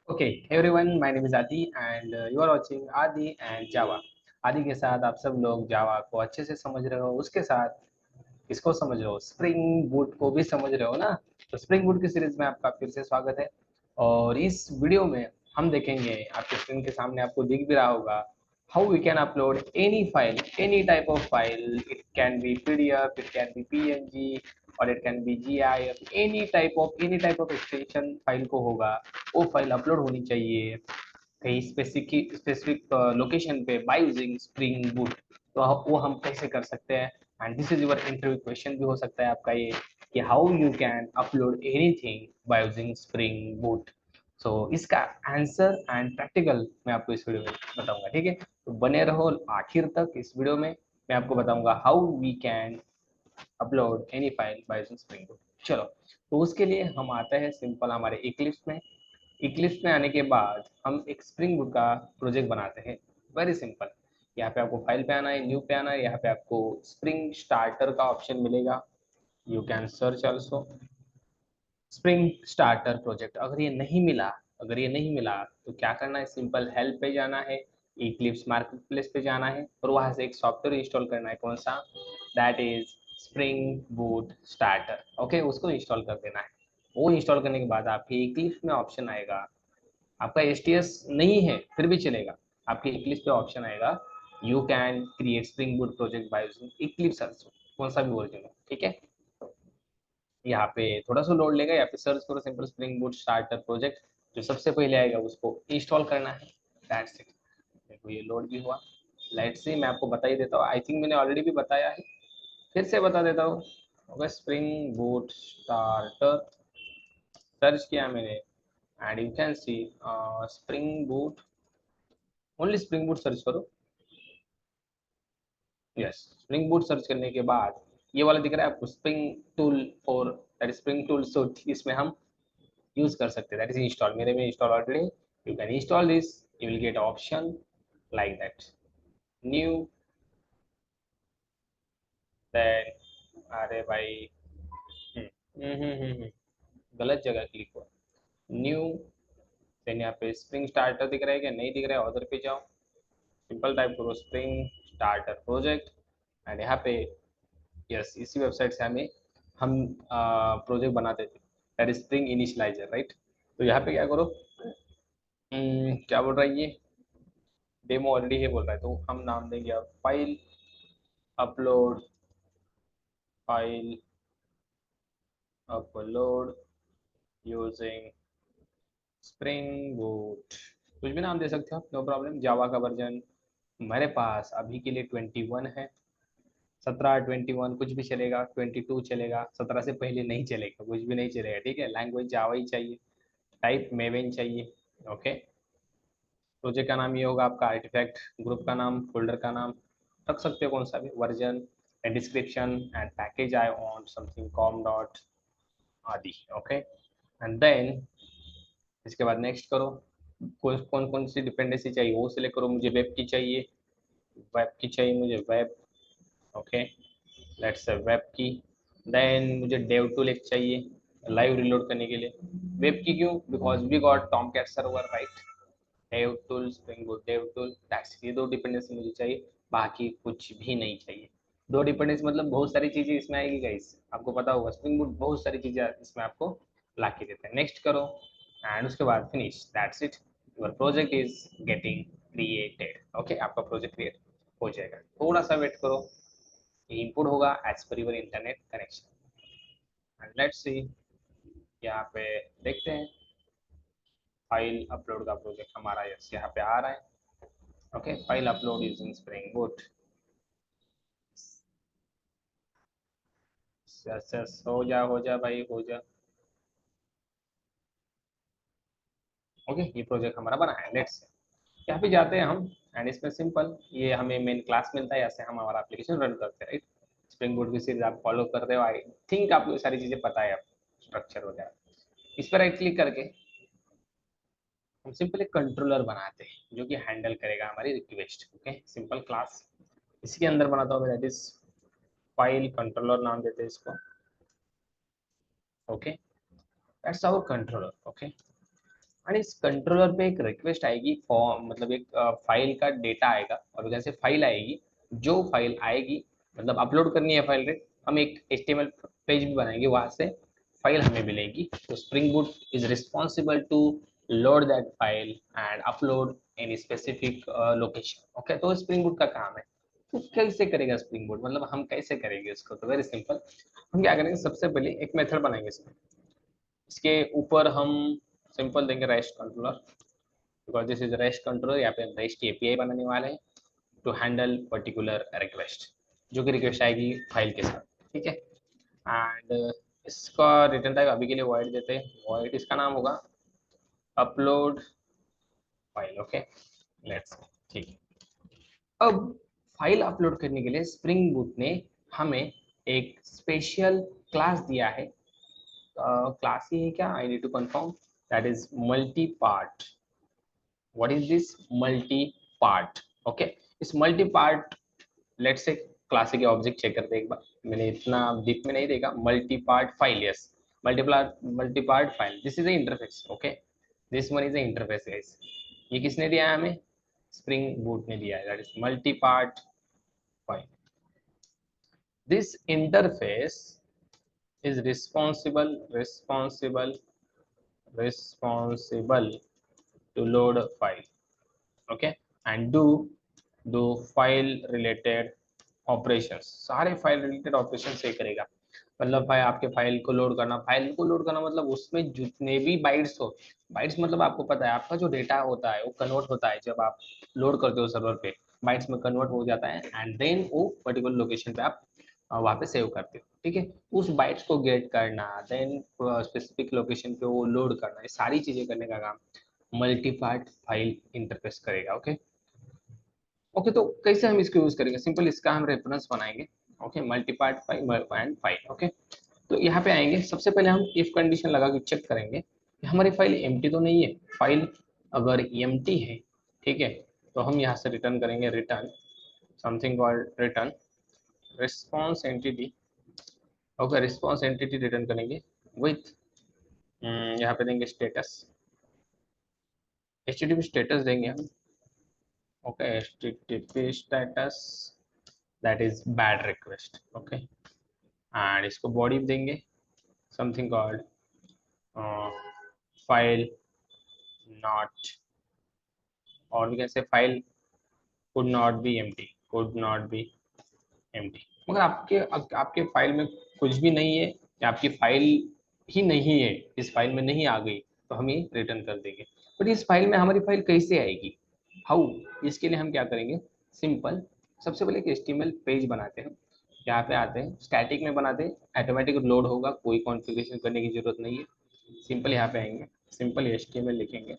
Okay everyone, my name is आदि and you are watching आदि and जावा। आदि के साथ आप सब लोग जावा को अच्छे से समझ रहे हो, उसके साथ इसको समझ रहे हो, स्प्रिंग बूट को भी समझ रहे हो ना। तो स्प्रिंग बूट की सीरीज में आपका फिर से स्वागत है। और इस वीडियो में हम देखेंगे, आपके स्क्रीन के सामने आपको दिख भी रहा होगा, how we can upload any file, any type of file. It can be PDF, it can be PNG, और it can be GIF, any type of extension file को होगा, वो फाइल अपलोड होनी चाहिए कहीं स्पेसिफिक लोकेशन पे बाय यूजिंग स्प्रिंग बूट। तो वो हम कैसे कर सकते हैं, and this is your interview question भी हो सकता है आपका ये, कि how you can upload anything by using spring boot. So इसका आंसर एंड प्रैक्टिकल मैं आपको इस वीडियो में बताऊंगा, ठीक है। तो बने रहो आखिर तक इस वीडियो में। मैं आपको बताऊंगा how we can upload any file by using spring boot. चलो, तो उसके लिए हम आते हैं सिंपल हमारे इक्लिप्स में। इक्लिप्स में आने के बाद हम एक स्प्रिंग बूट का प्रोजेक्ट बनाते हैं। Very simple. यहाँ पे आपको फाइल पे आना है, न्यू पे आना है, यहाँ पे आपको स्प्रिंग स्टार्टर का ऑप्शन मिलेगा। You can search also spring starter project. अगर ये नहीं मिला तो क्या करना है, सिंपल हेल्प पे जाना है, इक्लिप्स मार्केट प्लेस पे जाना है, और वहां से एक सॉफ्टवेयर इंस्टॉल करना है। कौन सा? That is spring boot starter. Okay, उसको इंस्टॉल कर देना है। वो इंस्टॉल करने के बाद आपके इक्लिप्स में ऑप्शन आएगा, आपका एसटीएस नहीं है फिर भी चलेगा, आपके इक्लिप्स पे ऑप्शन आएगा, you can create spring boot project by using Eclipse also. कौन सा भी वर्जन हो, ठीक है। यहाँ पे थोड़ा सा लोड लेगा, यहाँ पे सर्च करो simple spring boot starter project, जो सबसे पहले आएगा उसको इंस्टॉल करना है। That's it. देखो ये लोड भी हुआ। लेट्स सी, मैं आपको बता ही देता हूँ, आई थिंक मैंने ऑलरेडी भी बताया है, फिर से बता देता हूँ। Okay, spring boot starter search किया मैंने, and you can see spring boot, only spring boot search करो। यस, स्प्रिंग बूट सर्च करने के बाद ये वाला दिख रहा है आपको, spring tool for, that spring tool. So इसमें हम यूज कर सकते हैं, दैट इज इंस्टॉल। मेरे में install already, you can install this, you will get option like that, new, then, अरे भाई, गलत जगह क्लिक हुआ। न्यू, देन यहाँ पे स्प्रिंग स्टार्टर दिख रहा है क्या? नहीं दिख रहा है, उधर पे जाओ, सिंपल टाइप करो स्प्रिंग स्टार्टर प्रोजेक्ट, एंड यहाँ पे यस, इसी वेबसाइट से हम प्रोजेक्ट बनाते थे, that is spring initialiser, right. तो यहाँ पे क्या करो, क्या बोल रहा है ये, डेमो ऑलरेडी है बोल रहा है, तो हम नाम देंगे अब file upload, file upload using spring boot. कुछ भी नाम दे सकते हो, नो प्रॉब्लम। जावा का वर्जन मेरे पास अभी के लिए 21 है, 17, 21 कुछ भी चलेगा, 22 चलेगा, 17 से पहले नहीं चलेगा, कुछ भी नहीं चलेगा, ठीक है। लैंग्वेज जावा ही चाहिए, टाइप मेवेन चाहिए। ओके, प्रोजेक्ट का नाम ये होगा आपका आर्टिफैक्ट, ग्रुप का नाम, फोल्डर का नाम रख सकते हो कौन सा भी, version and description and package I want something com dot आदि। ओके, एंड देन इसके बाद नेक्स्ट करो, कौन कौन सी डिपेंडेंसी चाहिए वो सिलेक्ट करो। मुझे वेब की चाहिए, वेब की चाहिए मुझे, वेब। ओके, लेट्स से वेब की। देन मुझे डेव टूल एक चाहिए लाइव रिलोड करने के लिए। वेब की क्यों? Because we got Tomcat server, right. Dev tool, spring boot dev tool, that's, ये दो डिपेंडेंसी मुझे चाहिए, बाकी कुछ भी नहीं चाहिए। दो डिपेंडेंसी मतलब बहुत सारी चीजें इसमें आएगी गाइस, आपको पता होगा स्प्रिंग बूट बहुत सारी चीजें इसमें आपको ला के देते हैं। नेक्स्ट करो, एंड उसके बाद finish, that's it, your project is getting created. Okay, आपका प्रोजेक्ट क्रिएट हो जाएगा। थोड़ा सा वेट करो, ये इनपुट होगा as per your internet connection, and let's see. यहाँ पे देखते हैं, फाइल अपलोड का प्रोजेक्ट हमारा यस यहाँ पे आ रहा है। Okay, file upload using spring boot. Yes yes, हो जा भाई, हो जा। ओके, ये प्रोजेक्ट हमारा बना है। लेट्स यहाँ पे जाते हैं हम, एंड इसमें सिंपल ये हमें मेन क्लास मिलता है, ऐसे हम हमारा एप्लीकेशन रन करते हैं, राइट। स्प्रिंग बूट की सीरीज आप फॉलो कर रहे हो, आई थिंक आपको ये सारी चीजें पता है, आपको स्ट्रक्चर वगैरह। इस पर राइट क्लिक करके हम सिंपल एक कंट्रोलर बनाते हैं जो कि हैंडल करेगा हमारी रिक्वेस्ट। ओके, सिंपल क्लास इसी के अंदर बनाता हूँ मैं, दैट इज फाइल कंट्रोलर नाम देते हैं इसको। Okay, that's our controller. Okay, और इस कंट्रोलर पे एक रिक्वेस्ट आएगी फॉर्म, मतलब एक फाइल का डेटा आएगा और उधर से फाइल आएगी। जो फाइल आएगी मतलब अपलोड करनी है फाइल रे, हम एक HTML पेज भी बनाएंगे, वहां से फाइल हमें मिलेगी। तो spring boot is responsible to load that file and upload in specific location. Okay, तो स्प्रिंग बूट का काम है। तो कैसे करेगा स्प्रिंग बूट, मतलब हम कैसे करेंगे इसको? तो वेरी सिंपल, हम क्या करेंगे, सबसे पहले एक मेथड बनाएंगे इसमें। इसके ऊपर हम सिंपल देंगे rest controller, because this is rest controller. यहाँ पे हम रेस्ट एपीआई बनाने वाले हैं टू हैंडल पर्टिकुलर रिक्वेस्ट, जो कि रिक्वेस्ट आएगी फाइल के साथ। ठीक है, एंड इसका रिटर्न टाइप अभी के लिए वॉइड देते हैं। वॉइड इसका नाम होगा अपलोड फाइल। ओके, लेट्स, ठीक है। अब फाइल अपलोड करने के लिए स्प्रिंग बूट ने हमें एक स्पेशल क्लास दिया है। क्लास ही है क्या, I need to confirm, that is multi part. What is this multi part? Okay, इस multi part, let's say classic object check करते हैं एक बार। मैंने इतना डीप में नहीं देखा। Multi part file, yes, multi part file, this is the interface. Okay, this one is the interface guys. ये किसने दिया है हमें? स्प्रिंग बूट ने दिया है, that is multi part file. This interface is responsible to load a file, okay, and do file related operations। सारे file related operation से करेगा। मतलब भाई आपके फाइल को लोड करना, फाइल को लोड करना मतलब उसमें जितने भी बाइट्स हो, बाइट्स मतलब आपको पता है आपका जो डेटा होता है वो कन्वर्ट होता है जब आप लोड करते हो सर्वर पे, बाइट्स में कन्वर्ट हो जाता है एंड देन वो पर्टिकुलर लोकेशन पे आप वहाँ पे सेव करते हो। ठीक है, उस बाइट्स को गेट करना, देन स्पेसिफिक लोकेशन पे वो लोड करना, ये सारी चीजें करने का काम मल्टी पार्ट फाइल इंटरफेस करेगा। ओके, ओके, तो कैसे हम इसको यूज करेंगे? सिंपल इसका हम रेफरेंस बनाएंगे। Okay, multi part file and file. Okay, तो यहाँ पे आएंगे, सबसे पहले हम इफ कंडीशन लगा के चेक करेंगे कि हमारी फाइल एम्प्टी तो नहीं है। फाइल अगर एम्प्टी है, ठीक है, तो हम यहाँ से रिटर्न करेंगे, return something called return response entity. Okay, response entity return करेंगे विथ, यहाँ पे देंगे स्टेटस, HTTP स्टेटस देंगे हम। Okay, HTTP status that is bad request. Okay, and इसको बॉडी देंगे समथिंग कॉल्ड फाइल नॉट, और भी कैसे, file could not be empty, could not be empty। मगर आपके फाइल में कुछ भी नहीं है या आपकी फाइल ही नहीं है, इस फाइल में नहीं आ गई, तो हम ये रिटर्न कर देंगे। बट इस फाइल में हमारी फाइल कैसे आएगी, हाउ? इसके लिए हम क्या करेंगे, सिंपल, सबसे पहले एक HTML पेज बनाते हैं। यहाँ पे आते हैं, स्टैटिक में बनाते हैं, ऑटोमेटिक लोड होगा, कोई कॉन्फ़िगरेशन करने की जरूरत नहीं है। सिंपल यहाँ पे आएंगे, सिंपल HTML लिखेंगे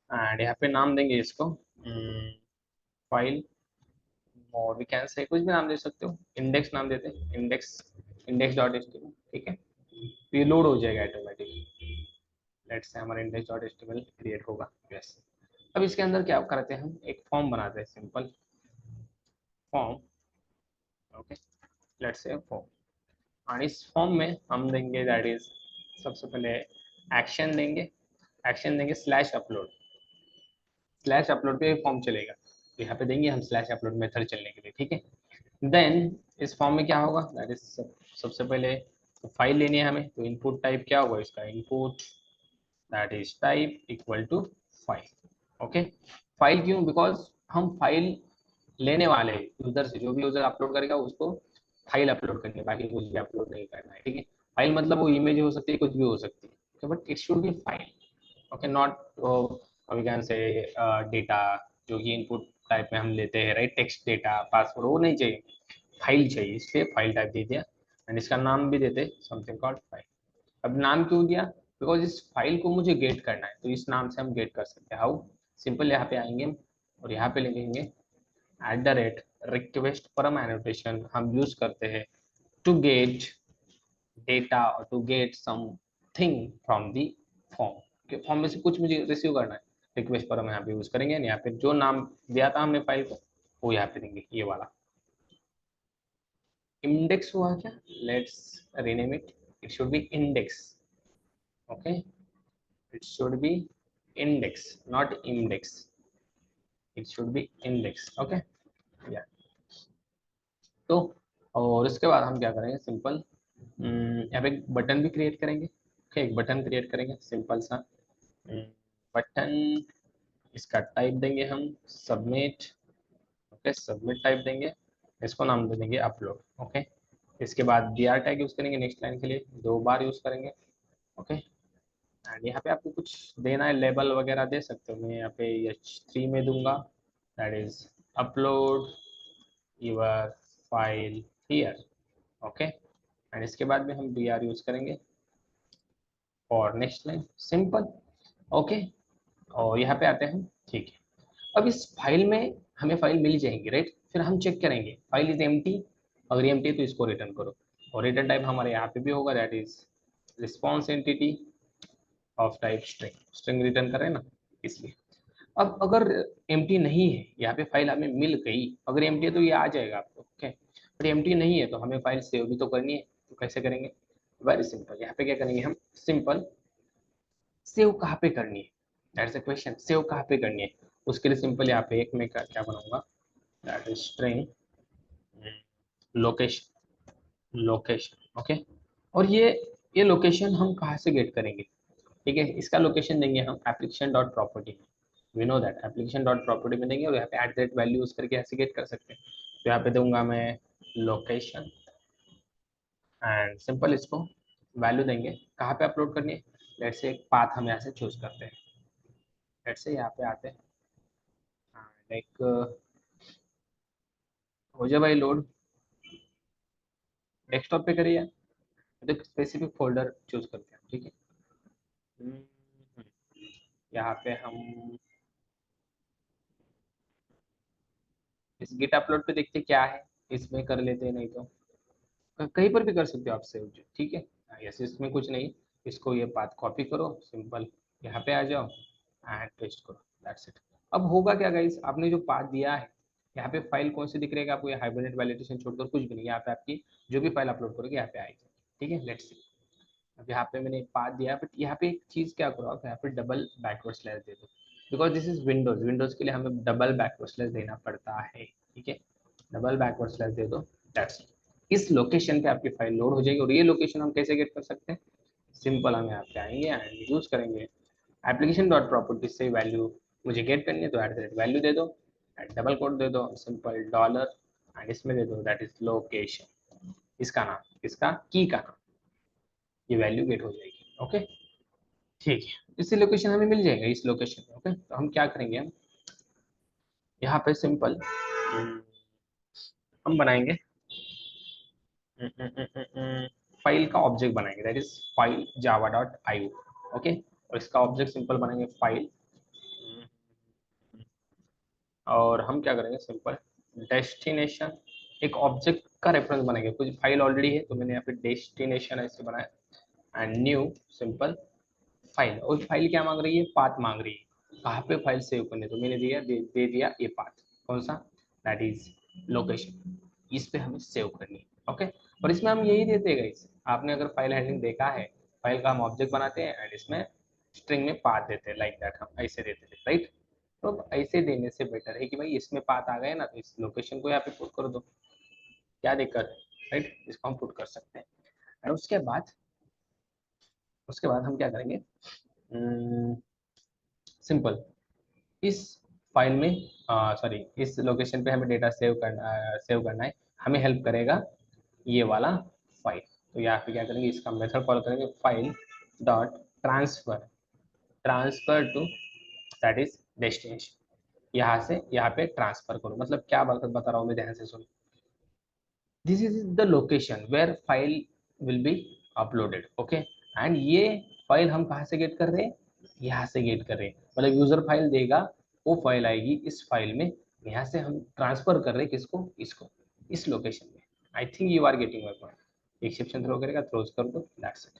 एंड यहाँ पे नाम देंगे इसको फाइल, और वी कैन से कुछ भी नाम दे सकते हो, इंडेक्स नाम देते हैं, इंडेक्स डॉट एचटीएमएल। ठीक है, तो ये लोड हो जाएगा ऑटोमेटिक। लेट्स से हमारा इंडेक्स डॉट एचटीएमएल क्रिएट होगा। यस, अब इसके अंदर क्या करते हैं, हम एक फॉर्म बनाते हैं, सिंपल फॉर्म। ओके, लेट्स से फॉर्म, और इस फॉर्म में हम देंगे दैट इज, सबसे पहले एक्शन देंगे, एक्शन देंगे स्लैश अपलोड, स्लैश अपलोड पे फॉर्म चलेगा, तो यहाँ पे देंगे हम स्लैश अपलोड मेथड चलने के लिए। ठीक है, देन इस फॉर्म में क्या होगा, दैट इज सबसे पहले फाइल लेनी है हमें, तो इनपुट टाइप क्या होगा इसका, input that is type equal to file. Okay, file क्यों, बिकॉज हम फाइल लेने वाले हैं यूजर से, जो भी यूजर अपलोड करेगा उसको फाइल अपलोड करनी है, बाकी कुछ भी अपलोड नहीं करना है। ठीक है, फाइल मतलब वो इमेज हो सकती है, कुछ भी हो सकती है, but it should be file. Okay, not we can say data, जो कि इनपुट टाइप में हम लेते हैं, राइट, टेक्स्ट डेटा पासवर्ड, वो नहीं चाहिए, फाइल चाहिए, इसलिए फाइल टाइप दे दिया एंड इसका नाम भी देते समथिंग कॉल्ड फाइल। अब नाम क्यों दिया, बिकॉज इस फाइल को मुझे गेट करना है, तो इस नाम से हम गेट कर सकते हैं। हाउ, सिंपल, यहाँ पे आएंगे और यहाँ पे लिखेंगे @request परम एनोटेशन हम यूज करते हैं टू गेट डेटा और to get something from the form. Form में से कुछ मुझे रिसीव करना है, रिक्वेस्ट पर हम यहाँ पे यूज करेंगे, यहाँ पे जो नाम दिया था हमने फाइल को वो यहाँ पे देंगे, ये वाला इंडेक्स हुआ क्या, let's rename it, it should B index. Okay, It should be index, not index. It should be index. Okay, yeah. तो और इसके बाद हम क्या करेंगे, सिंपल यहाँ पे एक बटन भी क्रिएट करेंगे। ओके, एक बटन क्रिएट करेंगे सिंपल सा बटन। इसका टाइप देंगे हम सबमिट। ओके, सबमिट टाइप देंगे, इसको नाम दे देंगे अपलोड। ओके, इसके बाद dr टैग यूज करेंगे नेक्स्ट लाइन के लिए, 2 बार यूज करेंगे। ओके, एंड यहाँ पे आपको कुछ देना है, लेबल वगैरह दे सकते हो। मैं यहाँ पे h3 में दूंगा, that is upload your file here. Okay, and इसके बाद में हम dr यूज करेंगे और नेक्स्ट लाइन सिंपल। ओके, और यहाँ पे आते हैं। ठीक है, अब इस फाइल में हमें फाइल मिल जाएंगी, राइट। फिर हम चेक करेंगे फाइल इज एम्प्टी। अगर एम्प्टी है तो इसको रिटर्न करो, और रिटर्न टाइप हमारे यहाँ पे भी होगा, that is response entity of type string. String return कर रहे हैं ना, इसलिए। अब अगर एम्प्टी नहीं है, यहाँ पे फाइल हमें मिल गई, अगर एम्प्टी है तो ये आ जाएगा आपको। ओके, बट एम्प्टी नहीं है तो हमें फाइल सेव भी तो करनी है, तो कैसे करेंगे? वेरी सिंपल, यहाँ पे क्या करेंगे हम, सिंपल सेव कहाँ पे करनी है, दैट्स अ क्वेश्चन। सेव कहाँ पे करनी है, उसके लिए सिंपल यहाँ पे एक मैं क्या बनाऊंगा, that is string location. Location, okay. और ये लोकेशन हम कहाँ से गेट करेंगे? ठीक है, इसका लोकेशन देंगे हम एप्लीकेशन डॉट प्रॉपर्टी में। We know that application dot property में देंगे, और यहाँ पे एट दैट वैल्यू यूज करके ऐसे गेट कर सकते हैं। तो यहाँ पे दूंगा मैं लोकेशन, एंड सिंपल इसको वैल्यू देंगे कहाँ पे अपलोड करनी है। लेट्स से एक पाथ हम यहाँ से चूज करते हैं। लेट्स से यहाँ पे आते हैं, लाइक हो जाए भाई लोड, डेस्कटॉप पे करिए, तो एक स्पेसिफिक फोल्डर चूज करते हैं। ठीक है, हम्म, यहाँ पे हम इस गिट अपलोड पे देखते क्या है, इसमें कर लेते हैं, नहीं तो कहीं पर भी कर सकते हो आप सेव। ठीक है, यस, इसमें कुछ नहीं। इसको ये पाथ कॉपी करो, सिंपल यहाँ पे आ जाओ एंड पेस्ट करो, दैट्स इट। अब होगा क्या गाइस, आपने जो पाथ दिया है, यहाँ पे फाइल कौन सी दिख रही है आपको, ये हाइब्रिड वैलिडेशन छोड़कर कुछ भी नहीं। यहाँ पे आपकी जो भी फाइल अपलोड करोगे यहाँ पे आएगी। ठीक है, लेट्स सी। अब यहाँ पे मैंने एक पाथ दिया, बट यहाँ पे एक चीज क्या करो आप, यहाँ पे डबल बैकवर्ड स्लैश दे दो, because this is Windows. Windows के लिए हमें डबल बैकवर्ड स्लैश देना पड़ता है। ठीक है, डबल बैकवर्ड स्लैश दे दो, दैट्स। इस लोकेशन पे आपकी फाइल लोड हो जाएगी। और ये लोकेशन हम कैसे गेट कर सकते हैं, सिंपल हम यहाँ पे आएंगे एंड यूज करेंगे एप्लीकेशन डॉट प्रॉपर्टी से वैल्यू मुझे गेट करनी है, तो एट द रेट वैल्यू दे दो, डबल कोड दे दो, सिंपल डॉलर, एंड इसमें दे दो दैट इज लोकेशन, इसका नाम, इसका की का नाम, ये वैल्यू गेट हो जाएगी। ओके, ठीक है, इसी लोकेशन हमें मिल जाएगा, इस लोकेशन पे। ओके, तो हम क्या करेंगे, हम यहाँ पे सिंपल हम बनाएंगे फाइल का ऑब्जेक्ट बनाएंगे, that is file Java dot I. Okay, और इसका ऑब्जेक्ट सिंपल बनाएंगे फाइल, और हम क्या करेंगे, सिंपल डेस्टिनेशन, एक ऑब्जेक्ट का रेफरेंस बनाएंगे। कुछ फाइल ऑलरेडी है तो मैंने यहाँ पे डेस्टिनेशन ऐसे बनाया, एंड न्यू सिंपल फाइल। और फाइल क्या मांग रही है, पाथ मांग रही है, कहाँ पे फाइल सेव करनी है, तो मैंने दे दिया ये पाथ, कौन सा, दैट इज लोकेशन। इस पे हमें सेव करनी है। ओके, और इसमें हम यही देते हैं गाइस, आपने अगर फाइल हैंडलिंग देखा है, फाइल का हम ऑब्जेक्ट बनाते हैं एंड इसमें स्ट्रिंग में पाथ देते हैं, लाइक दैट हम ऐसे देते थे, राइट। तो ऐसे देने से बेटर है कि भाई इसमें पाथ आ गए ना, तो इस लोकेशन को यहाँ पे पुट कर दो, क्या दिक्कत है, राइट। इसको हम पुट कर सकते हैं। और उसके बाद हम क्या करेंगे, सिंपल इस फाइल में, सॉरी, इस लोकेशन पे हमें डेटा सेव करना है, हमें हेल्प करेगा ये वाला फाइल। तो यहाँ पे क्या करेंगे, इसका मेथड कॉल करेंगे file dot transfer, transfer to that is destination. यहाँ से यहाँ पे ट्रांसफर करो, मतलब क्या बात बता रहा हूँ मैं, ध्यान से सुनो। This is the location where file will be uploaded. Okay, and ये फाइल हम कहाँ से गेट कर रहे हैं, यहाँ से गेट कर रहे हैं, मतलब यूजर फाइल देगा, वो फाइल आएगी इस फाइल में, यहाँ से हम ट्रांसफर कर रहे हैं किसको, इसको, इस लोकेशन में। I think you are getting my point. Exception throw करेगा, थ्रोज कर दो, दैट्स इट।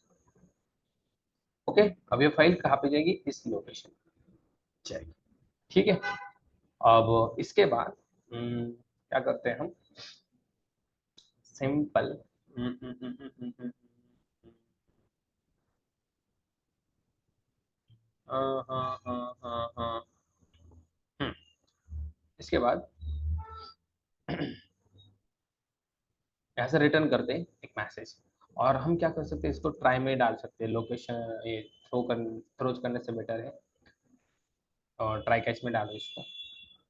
ओके, अब ये फाइल कहाँ पे जाएगी, इस लोकेशन जाएगी। ठीक है, अब इसके बाद क्या करते हैं हम, सिंपल हाँ हाँ हाँ हाँ हाँ। हम्म, इसके बाद यहाँ से रिटर्न करते हैं एक मैसेज। और हम क्या कर सकते हैं, इसको ट्राई में डाल सकते हैं, लोकेशन ये थ्रो करने से बेटर है, और ट्राई कैच में डालो इसको।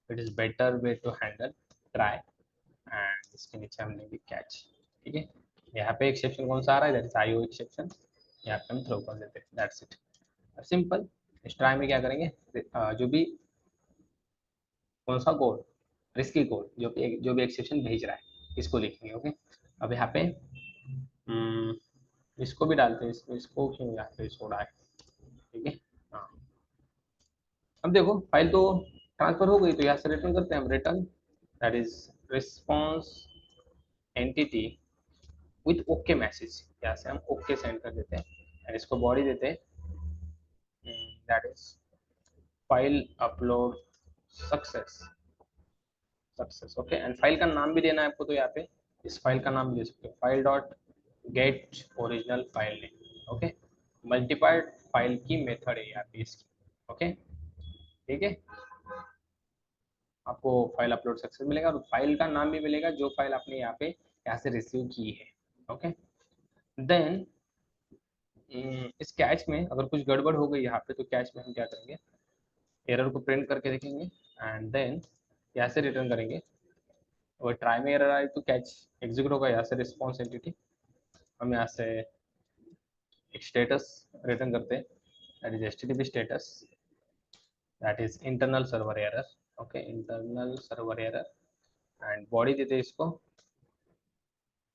It is better way to handle try. And इसके नीचे हम लेंगे कैच। ठीक है, यहाँ पे एक्सेप्शन कौन सा आ रहा है, दैट इज आईओ एक्सेप्शन। यहाँ पे हम थ्रो कर देते हैं, दैट्स इट, सिंपल। इस ट्राई में क्या करेंगे, जो भी कौन सा कोड, रिस्की कोड, जो भी एक्सेप्शन भेज रहा है इसको लिखेंगे। ओके, अब यहाँ पे हम्म, इसको भी डालते हैं, इसको क्यों यहाँ पे छोड़ा है। ठीक है, हाँ। अब देखो फाइल तो ट्रांसफर हो गई, तो यहाँ से रिटर्न करते हैं हम, return that is response entity with okay message. यहाँ से हम ओके सेंड कर देते हैं, और इसको बॉडी देते हैं, that is file upload success. Success, okay. And file का नाम भी देना है आपको, तो यहाँ पे इस फाइल का नाम दे सकते हो, file dot gate original file name. Okay, multipart file की मेथड है यहाँ पे इसकी। ओके, ठीक है, आपको फाइल अपलोड सक्सेस मिलेगा, और फाइल का नाम भी मिलेगा जो फाइल आपने यहाँ से रिसीव की है। ओके, देन इस कैच में अगर कुछ गड़बड़ हो गई यहाँ पे, तो कैच में हम क्या करेंगे, एरर को प्रिंट करके देखेंगे, एंड देन यहाँ से रिटर्न करेंगे। और ट्राई में एरर आए तो कैच एग्जीक्यूट होगा, यहाँ से रिस्पॉन्स एंटिटी, हम यहाँ से एक स्टेटस रिटर्न करते हैं, that is HTTP status, that is internal server error. Okay, internal server error. And body देते हैं इसको,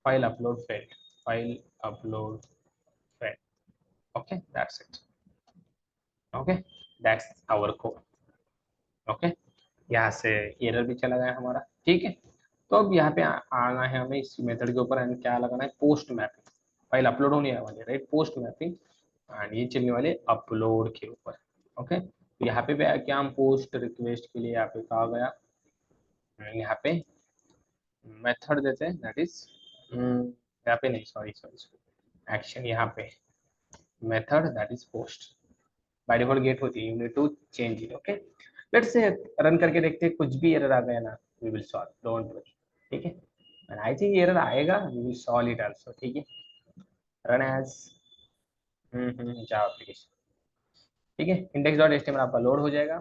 file upload failed, file upload failed. Okay, that's it. Okay, that's our code. Okay, यहाँ से error भी चला गया हमारा। ठीक है, तो अब यहाँ पे आना है हमें इस मेथड के ऊपर, एंड क्या लगाना है, पोस्ट मैपिंग। फाइल अपलोड होने वाली है, राइट, पोस्ट मैपिंग, एंड ये चलने वाले अपलोड के ऊपर। ओके, तो यहाँ पे भी क्या, हम पोस्ट रिक्वेस्ट के लिए यहाँ पे कहा गया, यहाँ पे मेथड देते हैं, दैट इज यहाँ पे नहीं, सॉरी सॉरी, एक्शन यहाँ पे method that is post, by default get होती है, you need to change it. Okay, let's say run करके देखते हैं, कुछ भी एरर आ गया ना, we will solve, don't worry. ठीक है, एंड आई थिंक एरर आएगा, we will solve it also. ठीक है, रन एज जावा एप्लीकेशन। ठीक है, इंडेक्स डॉट एचटीएमएल आपका लोड हो जाएगा,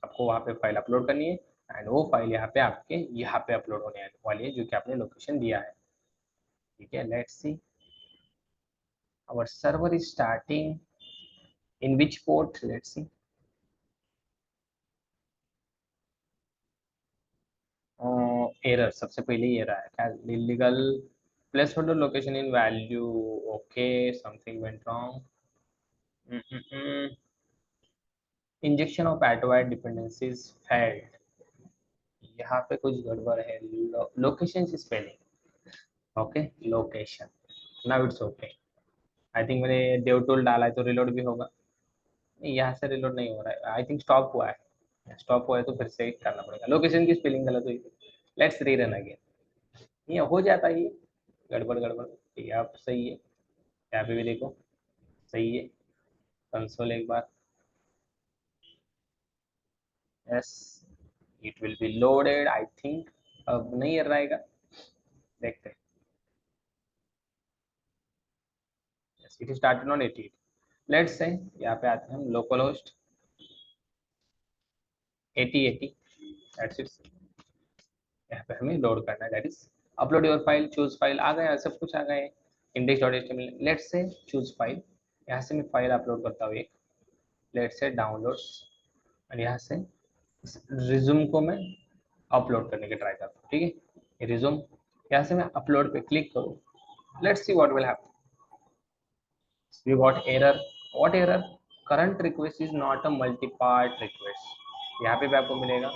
आपको वहाँ पे फाइल अपलोड करनी है, एंड वो फाइल यहाँ पे आपके यहाँ पे अपलोड होने वाली है, जो कि आपने लोकेशन दिया है। ठीक है, let's see, our server is starting in which port, let's see. Error सबसे पहले ये रहा है क्या, illegal place holder location in value. Okay, something went wrong, injection of एटोवाइड डिपेंडेंसीज फेल्ड। यहाँ पे कुछ गड़बड़ है, location spelling. Okay, location, now it's okay. I think मैंने डेव टूल डाला है तो रिलोड भी होगा, नहीं यहाँ से रिलोड नहीं हो रहा है, आई थिंक स्टॉप हुआ है, स्टॉप हुआ है तो फिर से करना पड़ेगा, लोकेशन की स्पेलिंग गलत हुई। लेट्स रीरन अगेन, ये हो जाता है, ये गड़बड़ गड़बड़। ठीक है, अब सही है, यहाँ पे भी देखो सही है, कंसोल एक बार, yes, it will be loaded I think. अब नहीं कर रहेगा, देखते हैं। Yes, it started on 80। Let's say यहाँ पे आते हैं हम, लोकल होस्ट 8080, दैट्स इट। यहाँ पे हमें लोड करना है, that is upload your file, choose file आ गया, सब कुछ आ गए, index dot HTML. Let's say choose file, यहाँ से मैं फाइल अपलोड करता हूँ एक, लेट्स से डाउनलोड्स, और यहाँ से रिज्यूम को मैं अपलोड करने के ट्राई करता हूँ। ठीक है, रिज्यूम, यहाँ से मैं अपलोड पे क्लिक करूँ, let's see what will happen. We got error. What error? Current request is not a multi-part request. यहाँ पे भी आपको मिलेगा,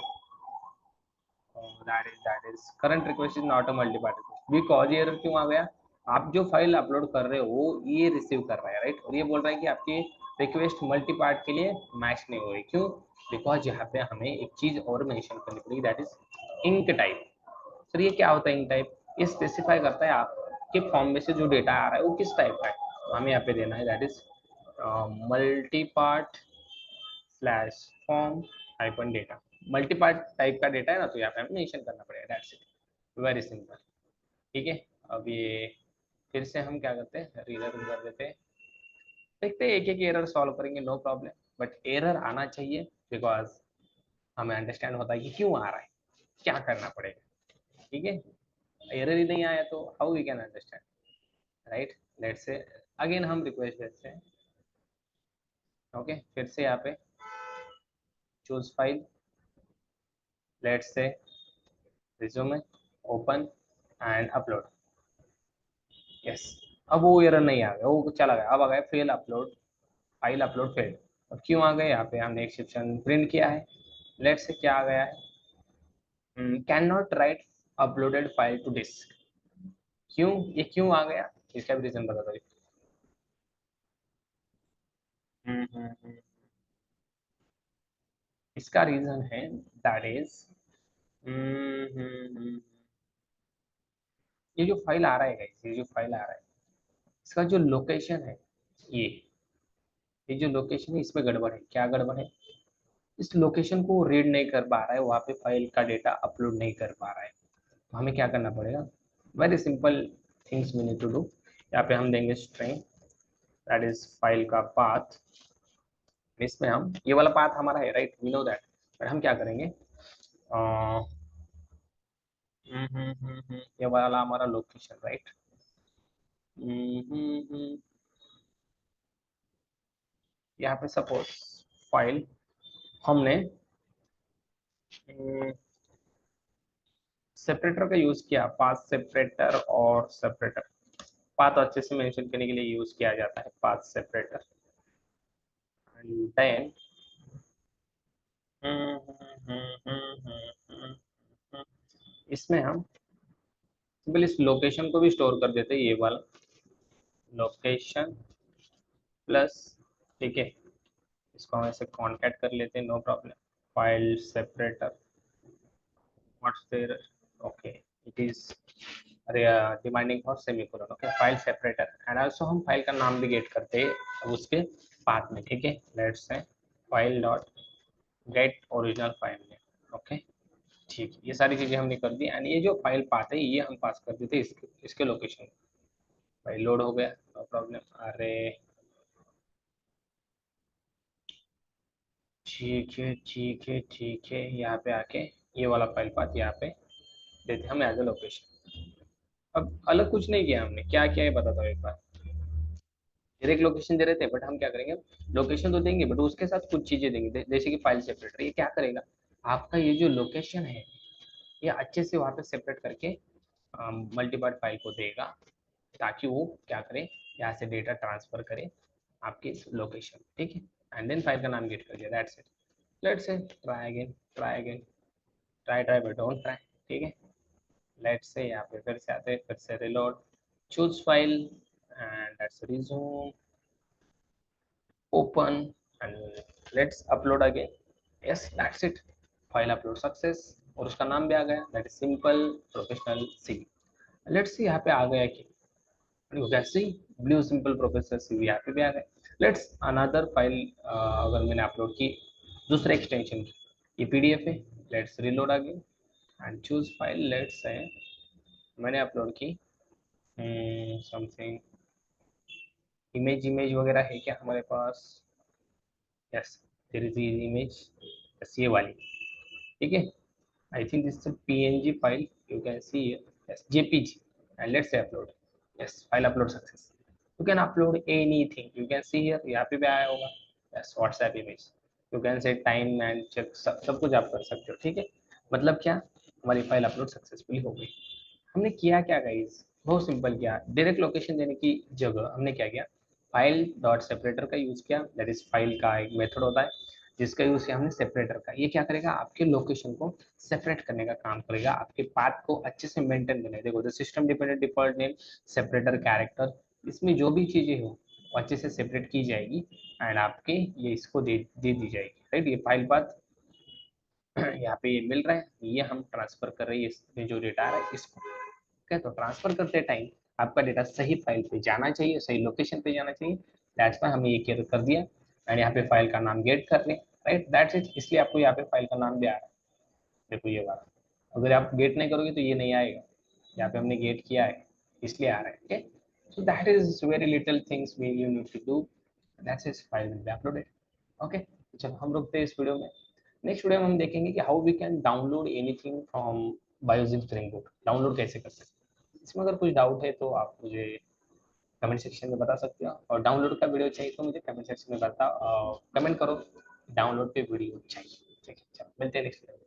that is current request is not a multi-part request. Because error क्यों आ गया? आप जो फाइल अपलोड कर रहे हो वो ये रिसीव कर रहा है, राइट, और ये बोल रहा है कि आपकी रिक्वेस्ट मल्टी पार्ट के लिए मैच नहीं हो रही, क्यों? बिकॉज यहाँ पे हमें एक चीज और मेंशन करनी पड़ेगी, दैट इज इंक टाइप। सर ये क्या होता है इंक टाइप? ये स्पेसिफाई करता है आपके फॉर्म में से जो डेटा आ रहा है वो किस टाइप का है, तो हमें यहाँ पे देना है that is multi part slash form hyphen data. Multipart type का डेटा है ना, तो यहाँ पे हमें मेंशन करना पड़ेगा, दैट्स इट, वेरी सिंपल। ठीक है, अब ये फिर से हम क्या करते हैं, रीरन कर देते हैं, देखते हैं एक एक एरर सॉल्व करेंगे, नो प्रॉब्लम, बट एरर आना चाहिए, बिकॉज हमें अंडरस्टैंड होता है कि क्यों आ रहा है, क्या करना पड़ेगा। ठीक है, एरर ही नहीं आया तो how we can understand, right. Let's say again हम रिक्वेस्ट भेजते हैं, ओके, फिर से यहाँ पे choose file, let's say resume, open and upload, yes. अब वो एरर नहीं आ गया, वो चला गया, अब आ गया fail upload, file upload failed. अब क्यों आ गए, यहाँ पे हमने एक्सेप्शन प्रिंट किया है, लेट्स से क्या आ गया है, can not write uploaded file to disk. क्यों, ये क्यों आ गया, इसका भी रीजन बता दो। इसका रीजन है दैट इज, ये जो फाइल आ रहा है guys, ये जो फाइल आ रहा है, इसका जो लोकेशन है, ये ये जो लोकेशन है इसमें गड़बड़ है। क्या गड़बड़ है, इस लोकेशन को रीड नहीं कर पा रहा है, वहाँ पे फाइल का डेटा अपलोड नहीं कर पा रहा है। तो हमें क्या करना पड़ेगा, very simple things we need to do. यहाँ पे हम देंगे स्ट्रिंग, दैट इज फाइल का पाथ, इसमें हम ये वाला पाथ हमारा है, right, we know that, but हम क्या करेंगे, ये वाला हमारा लोकेशन, राइट। यहाँ पे सपोज फाइल हमने सेपरेटर का यूज किया, पाथ सेपरेटर और सेपरेटर, पाथ अच्छे से मेंशन करने के लिए यूज किया जाता है पाथ सेपरेटर, एंड देन इसमें हम सिंपल इस लोकेशन को भी स्टोर कर देते हैं, ये वाला लोकेशन प्लस, ठीक है, इसको हम ऐसे कॉन्कैट कर लेते हैं, no problem, file separator, what's there, okay, it is demanding for semicolon, okay, file separator, and also हम फाइल का नाम भी गेट करते हैं उसके पाथ में, ठीक है, let's say file dot gate original file name, okay, ठीक है, ये सारी चीजें हमने कर दी, एंड ये जो फाइल पाथ है ये हम पास कर देते इसके लोकेशन, भाई लोड हो गया, नो प्रॉब्लम, अरे ठीक है ठीक है ठीक है, यहाँ पे आके ये वाला फाइल पाथ यहाँ पे देते हम एज ए लोकेशन। अब अलग कुछ नहीं किया हमने, क्या किया है बताता हूँ एक बार, डायरेक्ट लोकेशन दे रहे थे, बट हम क्या करेंगे, लोकेशन तो देंगे बट उसके साथ कुछ चीजें देंगे, जैसे कि फाइल सेपरेटर, ये क्या करेगा, आपका ये जो लोकेशन है ये अच्छे से वहाँ पे सेपरेट करके मल्टीपार्ट फाइल को देगा, ताकि वो क्या करे, यहाँ से डेटा ट्रांसफर करे आपके इस लोकेशन, ठीक है, एंड देन फाइल का नाम गेट कर दिया, that's it. Let's say try again, try again, try try but don't try, ठीक है, लेट्स से यहाँ पे फिर से आते हैं, फिर से reload, choose file and that's resume, open and let's upload again, yes that's it, file upload success, और उसका नाम भी आ गया, that is simple professional CV। let's see यहाँ पे आ गया कि you can see blue simple professional CV यहाँ पे भी आ गया। let's another file, अगर मैंने अपलोड की दूसरे एक्सटेंशन की, ये PDF है, let's reload again and choose file, let's say मैंने अपलोड की समथिंग, इमेज वगैरह है क्या हमारे पास, yes there is image, yes ये वाली, ठीक है, I think this is a PNG file, you can see here, yes JPG, and let's say upload, yes file upload success, you can upload anything, you can see here यहाँ पे भी आया होगा, yes WhatsApp image, you can say time and check, सब कुछ आप कर सकते हो, ठीक है, मतलब क्या, हमारी फाइल अपलोड सक्सेसफुली हो गई। हमने किया क्या गाइस, बहुत सिंपल किया, डायरेक्ट लोकेशन देने की जगह हमने क्या किया, फाइल डॉट सेपरेटर का यूज किया, दैट इज फाइल का एक मेथड होता है जिसका यूज किया हमने सेपरेटर का, ये क्या करेगा, आपके लोकेशन को सेपरेट करने का काम करेगा, आपके पाथ को अच्छे से मेंटेन करने, देखो the system dependent default name separator character, इसमें जो भी चीजें हो वो अच्छे से सेपरेट की जाएगी, एंड आपके ये इसको दे दी जाएगी, राइट, ये फाइल पाथ यहाँ पे ये मिल रहा है, ये हम ट्रांसफर कर रहे हैं, इसमें जो डेटा आ रहा है इसको, ओके, तो ट्रांसफर करते टाइम आपका डेटा सही फाइल पे जाना चाहिए, सही लोकेशन पे जाना चाहिए, दैट्स व्हाई हमने ये कर दिया, एंड यहाँ पे फाइल का नाम गेट कर लें, राइट, दैट्स इट। इसलिए आपको यहाँ पे फाइल का नाम भी आ रहा है, देखो ये वाला। अगर आप गेट नहीं करोगे तो ये नहीं आएगा, यहाँ पे हमने गेट किया है इसलिए आ रहा है। Okay, so that is very little things we you need to do, that's is file will be uploaded. Okay, चलो हम रुकते हैं इस वीडियो में। नेक्स्ट वीडियो में हम देखेंगे कि how we can download anything from by using spring Boot, download कैसे कर सकते हैं। इसमें अगर कुछ डाउट है तो आप मुझे कमेंट सेक्शन में बता सकते हो, और डाउनलोड का वीडियो चाहिए तो मुझे कमेंट सेक्शन में बता कमेंट करो, डाउनलोड पे वीडियो चाहिए। ठीक है, चलो मिलते हैं नेक्स्ट वीडियो।